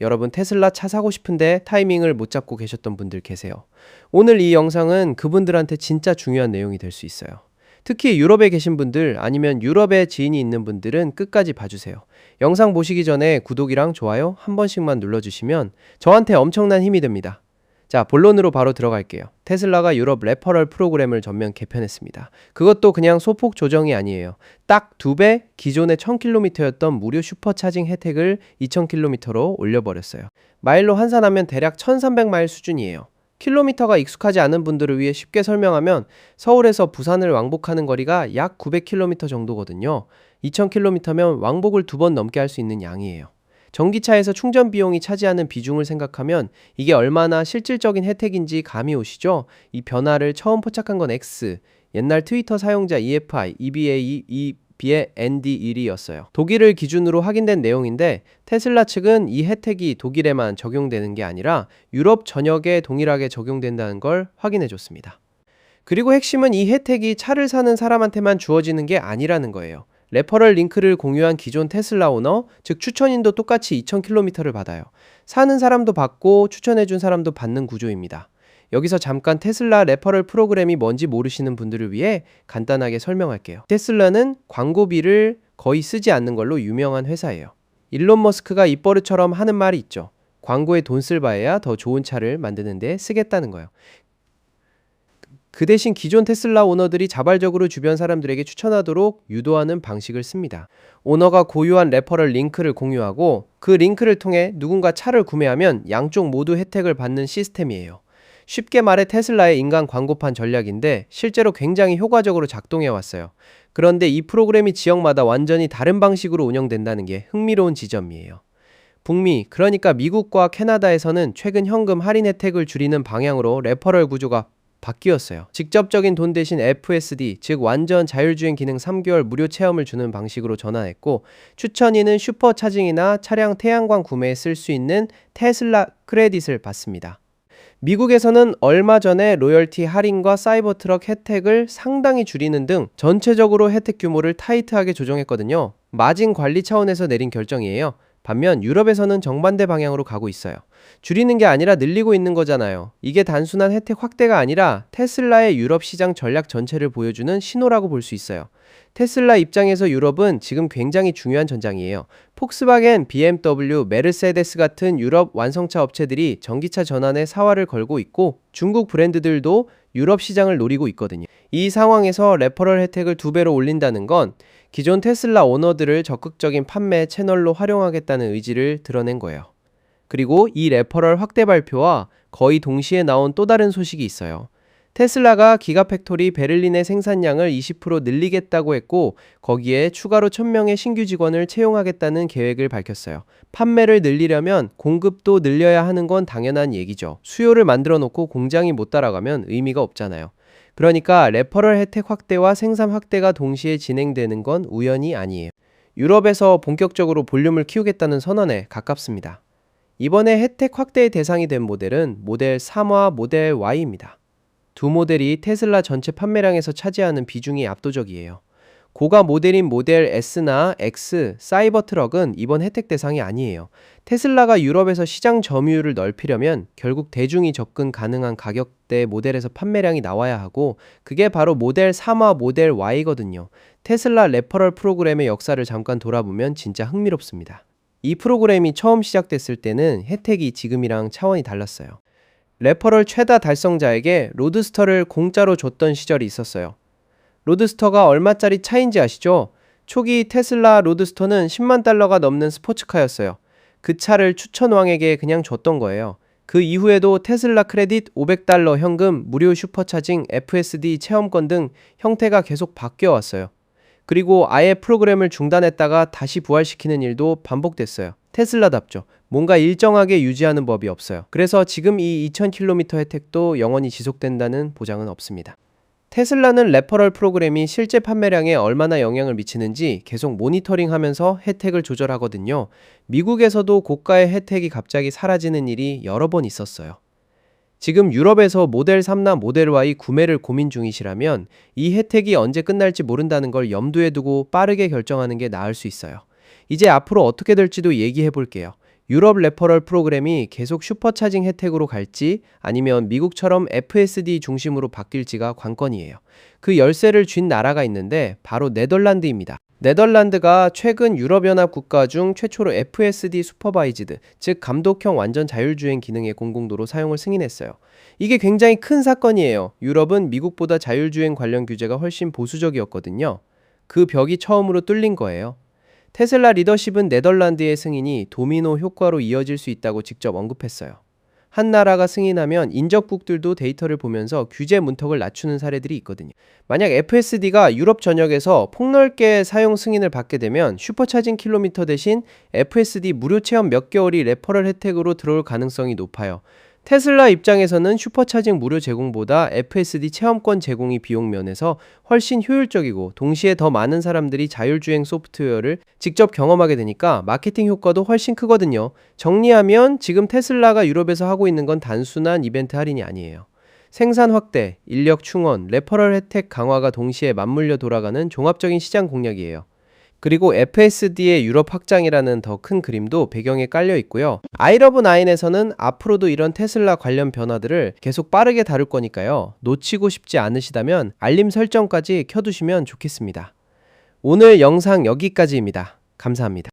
여러분 테슬라 차 사고 싶은데 타이밍을 못 잡고 계셨던 분들 계세요. 오늘 이 영상은 그분들한테 진짜 중요한 내용이 될 수 있어요. 특히 유럽에 계신 분들 아니면 유럽에 지인이 있는 분들은 끝까지 봐주세요. 영상 보시기 전에 구독이랑 좋아요 한 번씩만 눌러주시면 저한테 엄청난 힘이 됩니다. 자, 본론으로 바로 들어갈게요. 테슬라가 유럽 레퍼럴 프로그램을 전면 개편했습니다. 그것도 그냥 소폭 조정이 아니에요. 딱 2배, 기존의 1000km였던 무료 슈퍼차징 혜택을 2000km로 올려버렸어요. 마일로 환산하면 대략 1300마일 수준이에요. 킬로미터가 익숙하지 않은 분들을 위해 쉽게 설명하면 서울에서 부산을 왕복하는 거리가 약 900km 정도거든요. 2000km면 왕복을 2번 넘게 할 수 있는 양이에요. 전기차에서 충전 비용이 차지하는 비중을 생각하면 이게 얼마나 실질적인 혜택인지 감이 오시죠? 이 변화를 처음 포착한 건 X, 옛날 트위터 사용자 EFI, EBA, EB의 ND1이었어요. 독일을 기준으로 확인된 내용인데 테슬라 측은 이 혜택이 독일에만 적용되는 게 아니라 유럽 전역에 동일하게 적용된다는 걸 확인해 줬습니다. 그리고 핵심은 이 혜택이 차를 사는 사람한테만 주어지는 게 아니라는 거예요. 레퍼럴 링크를 공유한 기존 테슬라 오너, 즉 추천인도 똑같이 2000km를 받아요. 사는 사람도 받고 추천해준 사람도 받는 구조입니다. 여기서 잠깐 테슬라 레퍼럴 프로그램이 뭔지 모르시는 분들을 위해 간단하게 설명할게요. 테슬라는 광고비를 거의 쓰지 않는 걸로 유명한 회사예요. 일론 머스크가 입버릇처럼 하는 말이 있죠. 광고에 돈 쓸 바에야 더 좋은 차를 만드는 데 쓰겠다는 거예요. 그 대신 기존 테슬라 오너들이 자발적으로 주변 사람들에게 추천하도록 유도하는 방식을 씁니다. 오너가 고유한 레퍼럴 링크를 공유하고 그 링크를 통해 누군가 차를 구매하면 양쪽 모두 혜택을 받는 시스템이에요. 쉽게 말해 테슬라의 인간 광고판 전략인데 실제로 굉장히 효과적으로 작동해 왔어요. 그런데 이 프로그램이 지역마다 완전히 다른 방식으로 운영된다는 게 흥미로운 지점이에요. 북미, 그러니까 미국과 캐나다에서는 최근 현금 할인 혜택을 줄이는 방향으로 레퍼럴 구조가 바뀌었어요. 직접적인 돈 대신 FSD, 즉 완전 자율주행 기능 3개월 무료 체험을 주는 방식으로 전환했고, 추천인은 슈퍼차징이나 차량 태양광 구매에 쓸 수 있는 테슬라 크레딧을 받습니다. 미국에서는 얼마 전에 로열티 할인과 사이버트럭 혜택을 상당히 줄이는 등 전체적으로 혜택 규모를 타이트하게 조정했거든요. 마진 관리 차원에서 내린 결정이에요. 반면 유럽에서는 정반대 방향으로 가고 있어요. 줄이는 게 아니라 늘리고 있는 거잖아요. 이게 단순한 혜택 확대가 아니라 테슬라의 유럽 시장 전략 전체를 보여주는 신호라고 볼 수 있어요. 테슬라 입장에서 유럽은 지금 굉장히 중요한 전장이에요. 폭스바겐, BMW, 메르세데스 같은 유럽 완성차 업체들이 전기차 전환에 사활을 걸고 있고 중국 브랜드들도 유럽 시장을 노리고 있거든요. 이 상황에서 레퍼럴 혜택을 2배로 올린다는 건 기존 테슬라 오너들을 적극적인 판매 채널로 활용하겠다는 의지를 드러낸 거예요. 그리고 이 레퍼럴 확대 발표와 거의 동시에 나온 또 다른 소식이 있어요. 테슬라가 기가팩토리 베를린의 생산량을 20% 늘리겠다고 했고 거기에 추가로 1000명의 신규 직원을 채용하겠다는 계획을 밝혔어요. 판매를 늘리려면 공급도 늘려야 하는 건 당연한 얘기죠. 수요를 만들어 놓고 공장이 못 따라가면 의미가 없잖아요. 그러니까 레퍼럴 혜택 확대와 생산 확대가 동시에 진행되는 건 우연이 아니에요. 유럽에서 본격적으로 볼륨을 키우겠다는 선언에 가깝습니다. 이번에 혜택 확대의 대상이 된 모델은 모델 3와 모델 Y입니다. 두 모델이 테슬라 전체 판매량에서 차지하는 비중이 압도적이에요. 고가 모델인 모델 S나 X, 사이버트럭은 이번 혜택 대상이 아니에요. 테슬라가 유럽에서 시장 점유율을 넓히려면 결국 대중이 접근 가능한 가격대 모델에서 판매량이 나와야 하고 그게 바로 모델 3와 모델 Y거든요. 테슬라 레퍼럴 프로그램의 역사를 잠깐 돌아보면 진짜 흥미롭습니다. 이 프로그램이 처음 시작됐을 때는 혜택이 지금이랑 차원이 달랐어요. 레퍼럴 최다 달성자에게 로드스터를 공짜로 줬던 시절이 있었어요. 로드스터가 얼마짜리 차인지 아시죠? 초기 테슬라 로드스터는 10만 달러가 넘는 스포츠카였어요. 그 차를 추천왕에게 그냥 줬던 거예요. 그 이후에도 테슬라 크레딧 500달러 현금, 무료 슈퍼차징, FSD 체험권 등 형태가 계속 바뀌어 왔어요. 그리고 아예 프로그램을 중단했다가 다시 부활시키는 일도 반복됐어요. 테슬라답죠. 뭔가 일정하게 유지하는 법이 없어요. 그래서 지금 이 2000km 혜택도 영원히 지속된다는 보장은 없습니다. 테슬라는 레퍼럴 프로그램이 실제 판매량에 얼마나 영향을 미치는지 계속 모니터링하면서 혜택을 조절하거든요. 미국에서도 고가의 혜택이 갑자기 사라지는 일이 여러 번 있었어요. 지금 유럽에서 모델 3나 모델 Y 구매를 고민 중이시라면 이 혜택이 언제 끝날지 모른다는 걸 염두에 두고 빠르게 결정하는 게 나을 수 있어요. 이제 앞으로 어떻게 될지도 얘기해 볼게요. 유럽 레퍼럴 프로그램이 계속 슈퍼차징 혜택으로 갈지 아니면 미국처럼 FSD 중심으로 바뀔지가 관건이에요. 그 열쇠를 쥔 나라가 있는데 바로 네덜란드입니다. 네덜란드가 최근 유럽연합 국가 중 최초로 FSD 슈퍼바이즈드, 즉 감독형 완전 자율주행 기능의 공공도로 사용을 승인했어요. 이게 굉장히 큰 사건이에요. 유럽은 미국보다 자율주행 관련 규제가 훨씬 보수적이었거든요. 그 벽이 처음으로 뚫린 거예요. 테슬라 리더십은 네덜란드의 승인이 도미노 효과로 이어질 수 있다고 직접 언급했어요. 한 나라가 승인하면 인접국들도 데이터를 보면서 규제 문턱을 낮추는 사례들이 있거든요. 만약 FSD가 유럽 전역에서 폭넓게 사용 승인을 받게 되면 슈퍼차징 킬로미터 대신 FSD 무료 체험 몇 개월이 레퍼럴 혜택으로 들어올 가능성이 높아요. 테슬라 입장에서는 슈퍼차징 무료 제공보다 FSD 체험권 제공이 비용 면에서 훨씬 효율적이고 동시에 더 많은 사람들이 자율주행 소프트웨어를 직접 경험하게 되니까 마케팅 효과도 훨씬 크거든요. 정리하면 지금 테슬라가 유럽에서 하고 있는 건 단순한 이벤트 할인이 아니에요. 생산 확대, 인력 충원, 레퍼럴 혜택 강화가 동시에 맞물려 돌아가는 종합적인 시장 공략이에요. 그리고 FSD의 유럽 확장이라는 더 큰 그림도 배경에 깔려 있고요. 아이러브9에서는 앞으로도 이런 테슬라 관련 변화들을 계속 빠르게 다룰 거니까요. 놓치고 싶지 않으시다면 알림 설정까지 켜두시면 좋겠습니다. 오늘 영상 여기까지입니다. 감사합니다.